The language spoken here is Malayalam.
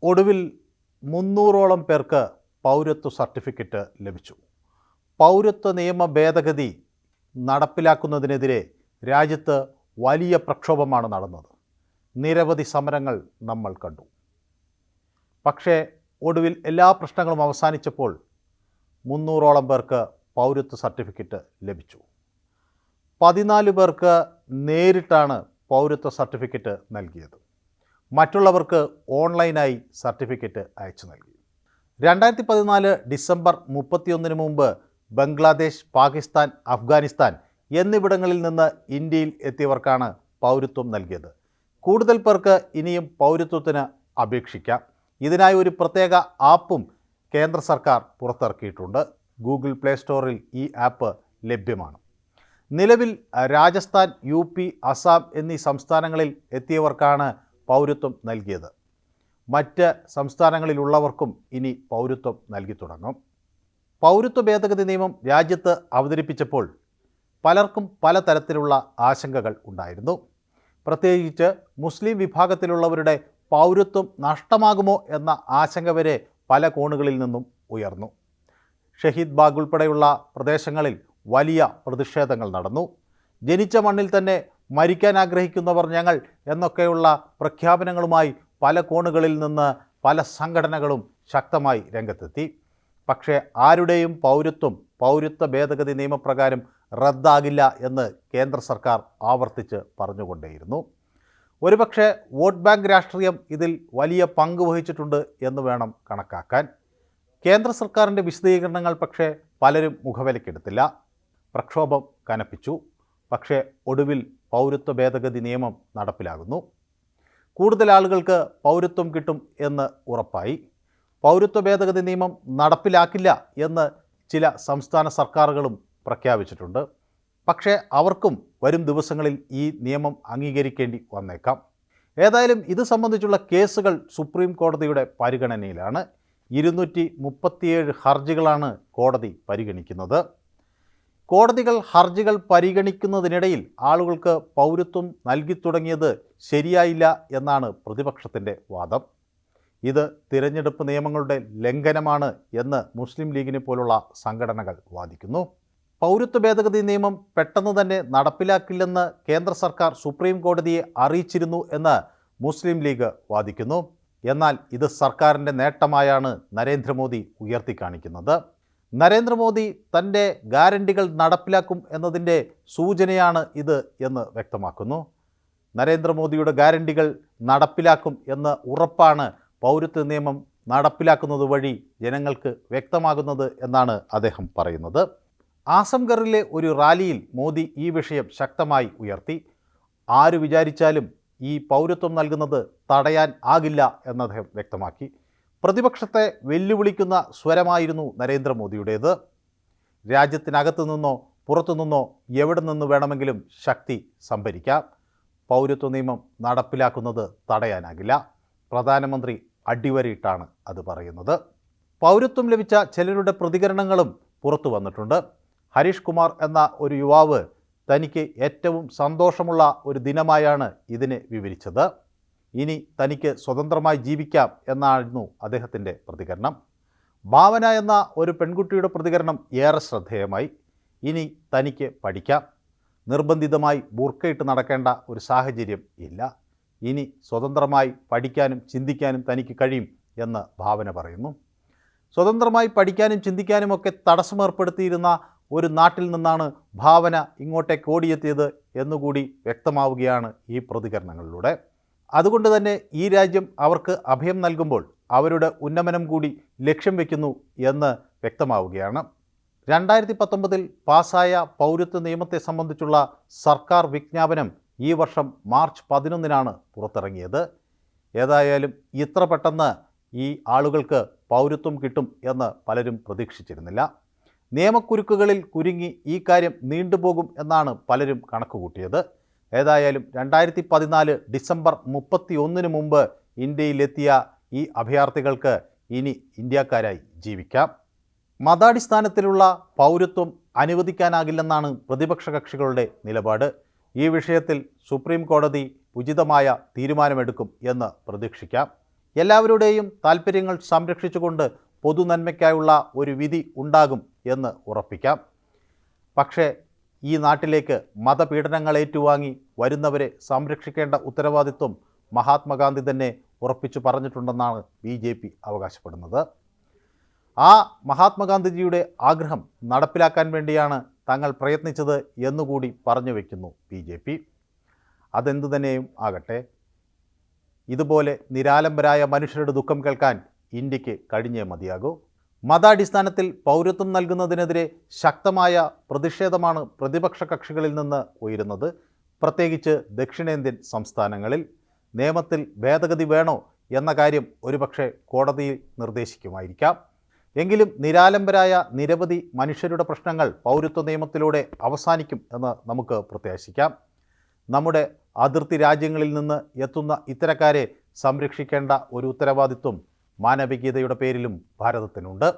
ഒടുവിൽ 300ഓളം പേർക്ക് പൗരത്വ സർട്ടിഫിക്കറ്റ് ലഭിച്ചു. പൗരത്വ നിയമ ഭേദഗതി നടപ്പിലാക്കുന്നതിനെതിരെ രാജ്യത്ത് വലിയ പ്രക്ഷോഭമാണ് നടന്നത്. നിരവധി സമരങ്ങൾ നമ്മൾ കണ്ടു. പക്ഷേ ഒടുവിൽ എല്ലാ പ്രശ്നങ്ങളും അവസാനിച്ചപ്പോൾ 300ഓളം പേർക്ക് പൗരത്വ സർട്ടിഫിക്കറ്റ് ലഭിച്ചു. 14 പേർക്ക് നേരിട്ടാണ് പൗരത്വ സർട്ടിഫിക്കറ്റ് നൽകിയത്. മറ്റുള്ളവർക്ക് ഓൺലൈനായി സർട്ടിഫിക്കറ്റ് അയച്ചു നൽകി. 2014 ഡിസംബർ 31 മുമ്പ് ബംഗ്ലാദേശ്, പാകിസ്ഥാൻ, അഫ്ഗാനിസ്ഥാൻ എന്നിവിടങ്ങളിൽ നിന്ന് ഇന്ത്യയിൽ എത്തിയവർക്കാണ് പൗരത്വം നൽകിയത്. കൂടുതൽ പേർക്ക് ഇനിയും പൗരത്വത്തിന് അപേക്ഷിക്കാം. ഇതിനായി ഒരു പ്രത്യേക ആപ്പും കേന്ദ്ര സർക്കാർ പുറത്തിറക്കിയിട്ടുണ്ട്. ഗൂഗിൾ പ്ലേ സ്റ്റോറിൽ ഈ ആപ്പ് ലഭ്യമാണ്. നിലവിൽ രാജസ്ഥാൻ, UP, അസം എന്നീ സംസ്ഥാനങ്ങളിൽ എത്തിയവർക്കാണ് പൗരത്വം നൽകിയത്. മറ്റ് സംസ്ഥാനങ്ങളിലുള്ളവർക്കും ഇനി പൗരത്വം നൽകി തുടങ്ങും. പൗരത്വ ഭേദഗതി നിയമം രാജ്യത്ത് അവതരിപ്പിച്ചപ്പോൾ പലർക്കും പലതരത്തിലുള്ള ആശങ്കകൾ ഉണ്ടായിരുന്നു. പ്രത്യേകിച്ച് മുസ്ലിം വിഭാഗത്തിലുള്ളവരുടെ പൗരത്വം നഷ്ടമാകുമോ എന്ന ആശങ്ക വരെ പല കോണുകളിൽ നിന്നും ഉയർന്നു. ഷഹീദ് ബാഗ് ഉൾപ്പെടെയുള്ള പ്രദേശങ്ങളിൽ വലിയ പ്രതിഷേധങ്ങൾ നടന്നു. ജനിച്ച മണ്ണിൽ തന്നെ മരിക്കാൻ ആഗ്രഹിക്കുന്നവർ ഞങ്ങൾ എന്നൊക്കെയുള്ള പ്രഖ്യാപനങ്ങളുമായി പല കോണുകളിൽ നിന്ന് പല സംഘടനകളും ശക്തമായി രംഗത്തെത്തി. പക്ഷേ ആരുടെയും പൗരത്വ ഭേദഗതി നിയമപ്രകാരം റദ്ദാകില്ല എന്ന് കേന്ദ്ര സർക്കാർ ആവർത്തിച്ച് പറഞ്ഞുകൊണ്ടേയിരുന്നു. ഒരുപക്ഷെ വോട്ട് ബാങ്ക് രാഷ്ട്രീയം ഇതിൽ വലിയ പങ്ക് വഹിച്ചിട്ടുണ്ട് എന്ന് വേണം കണക്കാക്കാൻ. കേന്ദ്ര സർക്കാരിൻ്റെ വിശദീകരണങ്ങൾ പക്ഷേ പലരും മുഖവിലക്കെടുത്തില്ല. പ്രക്ഷോഭം കനപ്പിച്ചു. പക്ഷേ ഒടുവിൽ പൗരത്വ ഭേദഗതി നിയമം നടപ്പിലാകുന്നു. കൂടുതൽ ആളുകൾക്ക് പൗരത്വം കിട്ടും എന്ന് ഉറപ്പായി. പൗരത്വ ഭേദഗതി നിയമം നടപ്പിലാക്കില്ല എന്ന് ചില സംസ്ഥാന സർക്കാരുകളും പ്രഖ്യാപിച്ചിട്ടുണ്ട്. പക്ഷേ അവർക്കും വരും ദിവസങ്ങളിൽ ഈ നിയമം അംഗീകരിക്കേണ്ടി വന്നേക്കാം. ഏതായാലും ഇത് സംബന്ധിച്ചുള്ള കേസുകൾ സുപ്രീം കോടതിയുടെ പരിഗണനയിലാണ്. 237 ഹർജികളാണ് കോടതി പരിഗണിക്കുന്നത്. ഹർജികൾ പരിഗണിക്കുന്നതിനിടയിൽ ആളുകൾക്ക് പൗരത്വം നൽകി തുടങ്ങിയത് ശരിയായില്ല എന്നാണ് പ്രതിപക്ഷത്തിൻ്റെ വാദം. ഇത് തിരഞ്ഞെടുപ്പ് നിയമങ്ങളുടെ ലംഘനമാണ് എന്ന് മുസ്ലിം ലീഗിനെ പോലുള്ള സംഘടനകൾ വാദിക്കുന്നു. പൗരത്വ ഭേദഗതി നിയമം പെട്ടെന്ന് തന്നെ നടപ്പിലാക്കില്ലെന്ന് കേന്ദ്ര സർക്കാർ സുപ്രീം കോടതിയെ അറിയിച്ചിരുന്നു എന്ന് മുസ്ലിം ലീഗ് വാദിക്കുന്നു. എന്നാൽ ഇത് സർക്കാരിൻ്റെ നേട്ടമായാണ് നരേന്ദ്രമോദി ഉയർത്തിക്കാണിക്കുന്നത്. നരേന്ദ്രമോദി തൻ്റെ ഗ്യാരണ്ടികൾ നടപ്പിലാക്കും എന്നതിൻ്റെ സൂചനയാണ് ഇത് എന്ന് വ്യക്തമാക്കുന്നു. നരേന്ദ്രമോദിയുടെ ഗ്യാരണ്ടികൾ നടപ്പിലാക്കും എന്ന ഉറപ്പാണ് പൗരത്വ നിയമം നടപ്പിലാക്കുന്നത് വഴി ജനങ്ങൾക്ക് വ്യക്തമാകുന്നത് എന്നാണ് അദ്ദേഹം പറയുന്നത്. ആസംഗറിലെ ഒരു റാലിയിൽ മോദി ഈ വിഷയം ശക്തമായി ഉയർത്തി. ആര് വിചാരിച്ചാലും ഈ പൗരത്വം നൽകുന്നത് തടയാൻ ആകില്ല എന്ന് അദ്ദേഹം വ്യക്തമാക്കി. പ്രതിപക്ഷത്തെ വെല്ലുവിളിക്കുന്ന സ്വരമായിരുന്നു നരേന്ദ്രമോദിയുടേത്. രാജ്യത്തിനകത്തു നിന്നോ പുറത്തു നിന്നോ എവിടെ നിന്ന് വേണമെങ്കിലും ശക്തി സംഭരിക്കാം. പൗരത്വ നിയമം നടപ്പിലാക്കുന്നത് തടയാനാകില്ല. പ്രധാനമന്ത്രി അടിവരയിട്ടാണ് അത് പറയുന്നത്. പൗരത്വം ലഭിച്ച ചിലരുടെ പ്രതികരണങ്ങളും പുറത്തു വന്നിട്ടുണ്ട്. ഹരീഷ് കുമാർ എന്ന ഒരു യുവാവ് തനിക്ക് ഏറ്റവും സന്തോഷമുള്ള ഒരു ദിനമായാണ് ഇതിനെ വിവരിച്ചത്. ഇനി തനിക്ക് സ്വതന്ത്രമായി ജീവിക്കാം എന്നായിരുന്നു അദ്ദേഹത്തിൻ്റെ പ്രതികരണം. ഭാവന എന്ന ഒരു പെൺകുട്ടിയുടെ പ്രതികരണം ഏറെ ശ്രദ്ധേയമായി. ഇനി തനിക്ക് പഠിക്കാം. നിർബന്ധിതമായി ബുർക്കയിട്ട് നടക്കേണ്ട ഒരു സാഹചര്യം ഇല്ല. ഇനി സ്വതന്ത്രമായി പഠിക്കാനും ചിന്തിക്കാനും തനിക്ക് കഴിയും എന്ന് ഭാവന പറയുന്നു. സ്വതന്ത്രമായി പഠിക്കാനും ചിന്തിക്കാനുമൊക്കെ തടസ്സമേർപ്പെടുത്തിയിരുന്ന ഒരു നാട്ടിൽ നിന്നാണ് ഭാവന ഇങ്ങോട്ടേക്ക് ഓടിയെത്തിയത് എന്നുകൂടി വ്യക്തമാവുകയാണ് ഈ പ്രതികരണങ്ങളിലൂടെ. അതുകൊണ്ട് തന്നെ ഈ രാജ്യം അവർക്ക് അഭയം നൽകുമ്പോൾ അവരുടെ ഉന്നമനം കൂടി ലക്ഷ്യം വയ്ക്കുന്നു എന്ന് വ്യക്തമാവുകയാണ്. 2019 പാസായ പൗരത്വ നിയമത്തെ സംബന്ധിച്ചുള്ള സർക്കാർ വിജ്ഞാപനം ഈ വർഷം മാർച്ച് 11 പുറത്തിറങ്ങിയത്. ഏതായാലും ഇത്ര പെട്ടെന്ന് ഈ ആളുകൾക്ക് പൗരത്വം കിട്ടും എന്ന് പലരും പ്രതീക്ഷിച്ചിരുന്നില്ല. നിയമക്കുരുക്കുകളിൽ കുരുങ്ങി ഈ കാര്യം നീണ്ടുപോകും എന്നാണ് പലരും കണക്കുകൂട്ടിയത്. ഏതായാലും 2014 ഡിസംബർ 31 മുമ്പ് ഇന്ത്യയിലെത്തിയ ഈ അഭയാർത്ഥികൾക്ക് ഇനി ഇന്ത്യക്കാരായി ജീവിക്കാം. മതാടിസ്ഥാനത്തിലുള്ള പൗരത്വം അനുവദിക്കാനാകില്ലെന്നാണ് പ്രതിപക്ഷ കക്ഷികളുടെ നിലപാട്. ഈ വിഷയത്തിൽ സുപ്രീം കോടതി ഉചിതമായ തീരുമാനമെടുക്കും എന്ന് പ്രതീക്ഷിക്കാം. എല്ലാവരുടെയും താൽപ്പര്യങ്ങൾ സംരക്ഷിച്ചുകൊണ്ട് പൊതുനന്മയ്ക്കായുള്ള ഒരു വിധി ഉണ്ടാകും എന്ന് ഉറപ്പിക്കാം. പക്ഷേ ഈ നാട്ടിലേക്ക് മതപീഡനങ്ങൾ ഏറ്റുവാങ്ങി വരുന്നവരെ സംരക്ഷിക്കേണ്ട ഉത്തരവാദിത്വം മഹാത്മാഗാന്ധി തന്നെ ഉറപ്പിച്ചു പറഞ്ഞിട്ടുണ്ടെന്നാണ് BJP അവകാശപ്പെടുന്നത്. ആ മഹാത്മാഗാന്ധിജിയുടെ ആഗ്രഹം നടപ്പിലാക്കാൻ വേണ്ടിയാണ് തങ്ങൾ പ്രയത്നിച്ചത് എന്നുകൂടി പറഞ്ഞു വയ്ക്കുന്നു BJP. അതെന്തു തന്നെയും ആകട്ടെ, ഇതുപോലെ നിരാലംബരായ മനുഷ്യരുടെ ദുഃഖം കേൾക്കാൻ ഇന്ത്യക്ക് കഴിഞ്ഞേ മതിയാകൂ. മതാടിസ്ഥാനത്തിൽ പൗരത്വം നൽകുന്നതിനെതിരെ ശക്തമായ പ്രതിഷേധമാണ് പ്രതിപക്ഷ കക്ഷികളിൽ നിന്ന് ഉയരുന്നത്. പ്രത്യേകിച്ച് ദക്ഷിണേന്ത്യൻ സംസ്ഥാനങ്ങളിൽ നിയമത്തിൽ ഭേദഗതി വേണോ എന്ന കാര്യം ഒരുപക്ഷെ കോടതിയിൽ നിർദ്ദേശിക്കുമായിരിക്കാം. എങ്കിലും നിരാലംബരായ നിരവധി മനുഷ്യരുടെ പ്രശ്നങ്ങൾ പൗരത്വ നിയമത്തിലൂടെ അവസാനിക്കും എന്ന് നമുക്ക് പ്രത്യാശിക്കാം. നമ്മുടെ അതിർത്തി രാജ്യങ്ങളിൽ നിന്ന് എത്തുന്ന ഇത്തരക്കാരെ സംരക്ഷിക്കേണ്ട ഒരു ഉത്തരവാദിത്വം മാനവികതയുടെ പേരിലും ഭാരതത്തിനുണ്ട്.